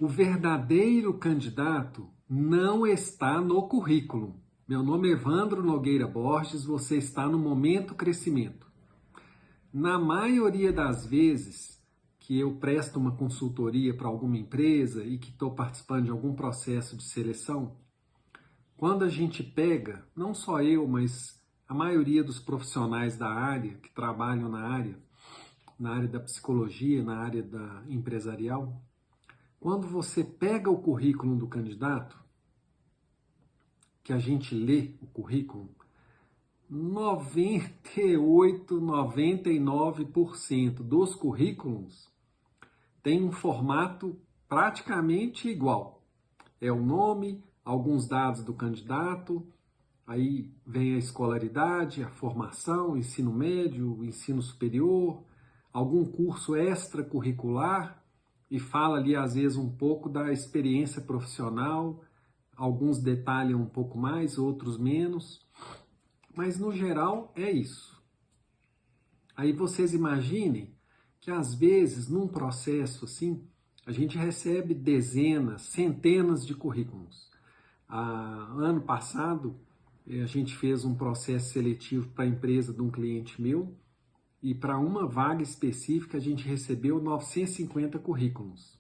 O verdadeiro candidato não está no currículo. Meu nome é Evandro Nogueira Borges, você está no Momento Crescimento. Na maioria das vezes que eu presto uma consultoria para alguma empresa e que estou participando de algum processo de seleção, quando a gente pega, não só eu, mas a maioria dos profissionais da área, que trabalham na área da psicologia, na área da empresarial, quando você pega o currículo do candidato, que a gente lê o currículo, 98, 99% dos currículos tem um formato praticamente igual. É o nome, alguns dados do candidato, aí vem a escolaridade, a formação, ensino médio, ensino superior, algum curso extracurricular, e fala ali às vezes um pouco da experiência profissional, alguns detalham um pouco mais, outros menos, mas no geral é isso. Aí vocês imaginem que às vezes num processo assim, a gente recebe dezenas, centenas de currículos. Ano passado, a gente fez um processo seletivo para a empresa de um cliente meu, e para uma vaga específica a gente recebeu 950 currículos.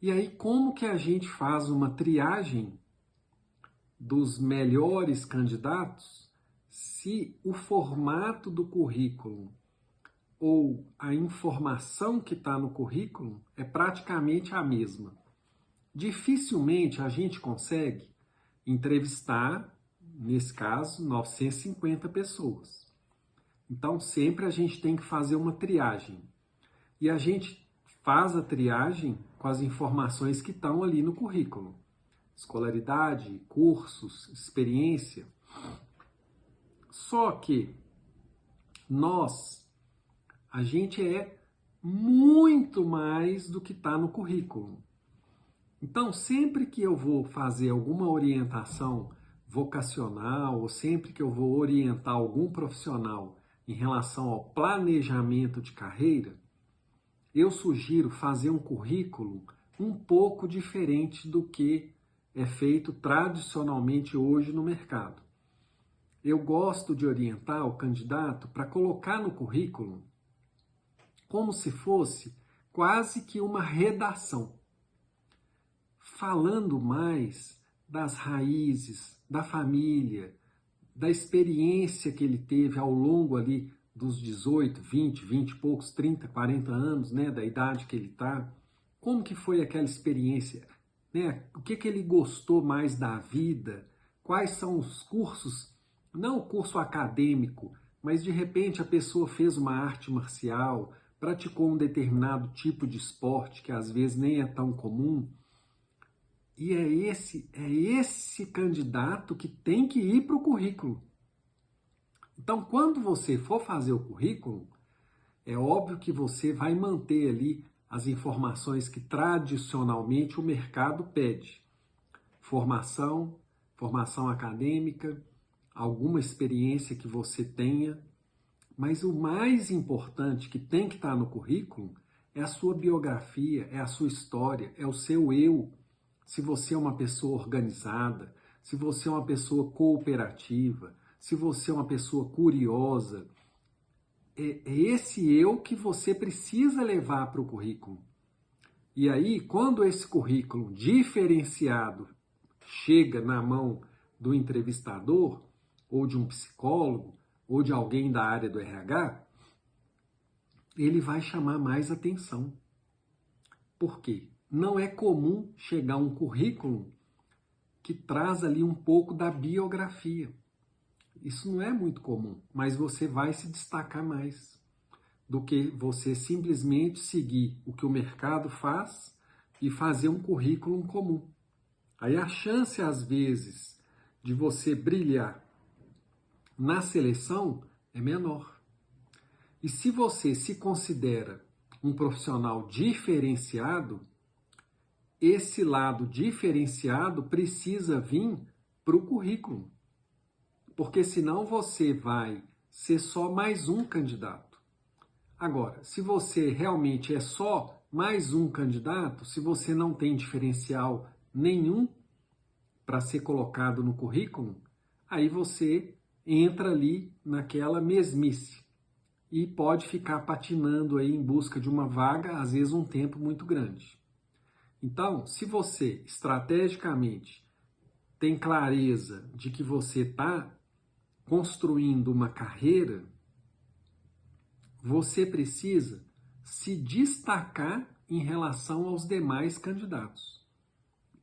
E aí, como que a gente faz uma triagem dos melhores candidatos se o formato do currículo ou a informação que está no currículo é praticamente a mesma? Dificilmente a gente consegue entrevistar, nesse caso, 950 pessoas. Então, sempre a gente tem que fazer uma triagem. E a gente faz a triagem com as informações que estão ali no currículo. Escolaridade, cursos, experiência. Só que a gente é muito mais do que está no currículo. Então, sempre que eu vou fazer alguma orientação vocacional, ou sempre que eu vou orientar algum profissional em relação ao planejamento de carreira, eu sugiro fazer um currículo um pouco diferente do que é feito tradicionalmente hoje no mercado. Eu gosto de orientar o candidato para colocar no currículo como se fosse quase que uma redação, falando mais das raízes, da família, da experiência que ele teve ao longo ali dos 18, 20 e poucos, 30, 40 anos, né, da idade que ele está. Como que foi aquela experiência? Né? O que ele gostou mais da vida? Quais são os cursos? Não o curso acadêmico, mas de repente a pessoa fez uma arte marcial, praticou um determinado tipo de esporte que às vezes nem é tão comum. E é esse candidato que tem que ir para o currículo. Então, quando você for fazer o currículo, é óbvio que você vai manter ali as informações que tradicionalmente o mercado pede. Formação, formação acadêmica, alguma experiência que você tenha. Mas o mais importante que tem que estar no currículo é a sua biografia, é a sua história, é o seu eu. Se você é uma pessoa organizada, se você é uma pessoa cooperativa, se você é uma pessoa curiosa, é esse eu que você precisa levar para o currículo. E aí, quando esse currículo diferenciado chega na mão do entrevistador, ou de um psicólogo, ou de alguém da área do RH, ele vai chamar mais atenção. Por quê? Não é comum chegar um currículo que traz ali um pouco da biografia. Isso não é muito comum, mas você vai se destacar mais do que você simplesmente seguir o que o mercado faz e fazer um currículo comum. Aí a chance, às vezes, de você brilhar na seleção é menor. E se você se considera um profissional diferenciado, esse lado diferenciado precisa vir para o currículo. Porque senão você vai ser só mais um candidato. Agora, se você realmente é só mais um candidato, se você não tem diferencial nenhum para ser colocado no currículo, aí você entra ali naquela mesmice e pode ficar patinando aí em busca de uma vaga, às vezes um tempo muito grande. Então, se você estrategicamente tem clareza de que você está construindo uma carreira, você precisa se destacar em relação aos demais candidatos.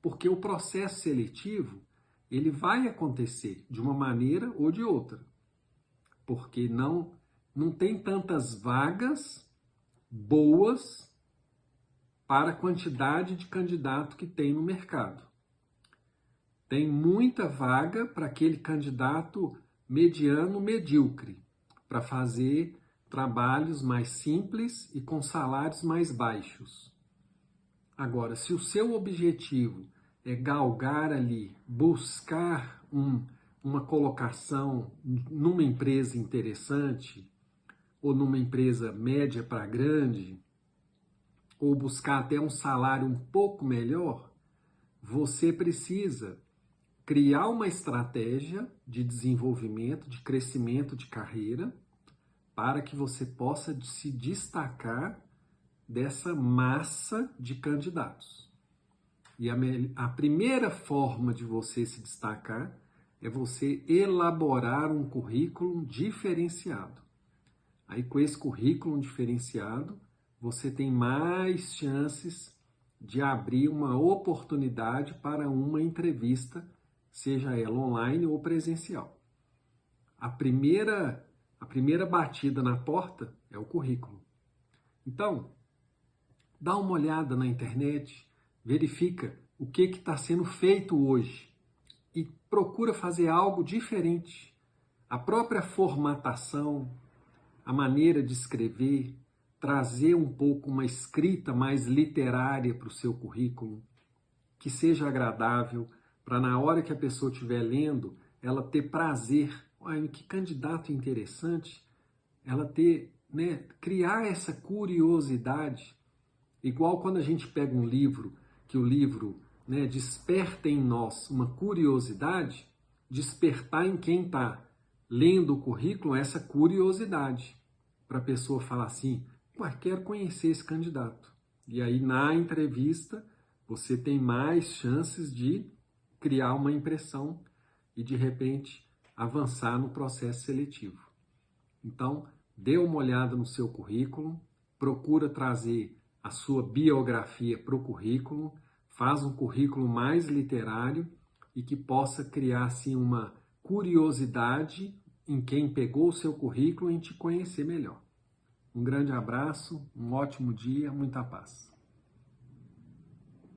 Porque o processo seletivo, ele vai acontecer de uma maneira ou de outra. Porque não tem tantas vagas boas para a quantidade de candidato que tem no mercado. Tem muita vaga para aquele candidato mediano, medíocre, para fazer trabalhos mais simples e com salários mais baixos. Agora, se o seu objetivo é galgar ali, buscar uma colocação numa empresa interessante, ou numa empresa média para grande, ou buscar até um salário um pouco melhor, você precisa criar uma estratégia de desenvolvimento, de crescimento de carreira, para que você possa se destacar dessa massa de candidatos. E a primeira forma de você se destacar é você elaborar um currículo diferenciado. Aí, com esse currículo diferenciado, você tem mais chances de abrir uma oportunidade para uma entrevista, seja ela online ou presencial. A primeira batida na porta é o currículo. Então, dá uma olhada na internet, verifica o que está sendo feito hoje e procura fazer algo diferente. A própria formatação, a maneira de escrever, trazer um pouco uma escrita mais literária para o seu currículo, que seja agradável, para na hora que a pessoa estiver lendo, ela ter prazer. Olha, que candidato interessante, ela ter, criar essa curiosidade. Igual quando a gente pega um livro, que o livro desperta em nós uma curiosidade, despertar em quem está lendo o currículo essa curiosidade, para a pessoa falar assim, quero conhecer esse candidato. E aí na entrevista você tem mais chances de criar uma impressão e de repente avançar no processo seletivo. Então, dê uma olhada no seu currículo, procura trazer a sua biografia para o currículo, faz um currículo mais literário e que possa criar assim uma curiosidade em quem pegou o seu currículo em te conhecer melhor. Um grande abraço, um ótimo dia, muita paz.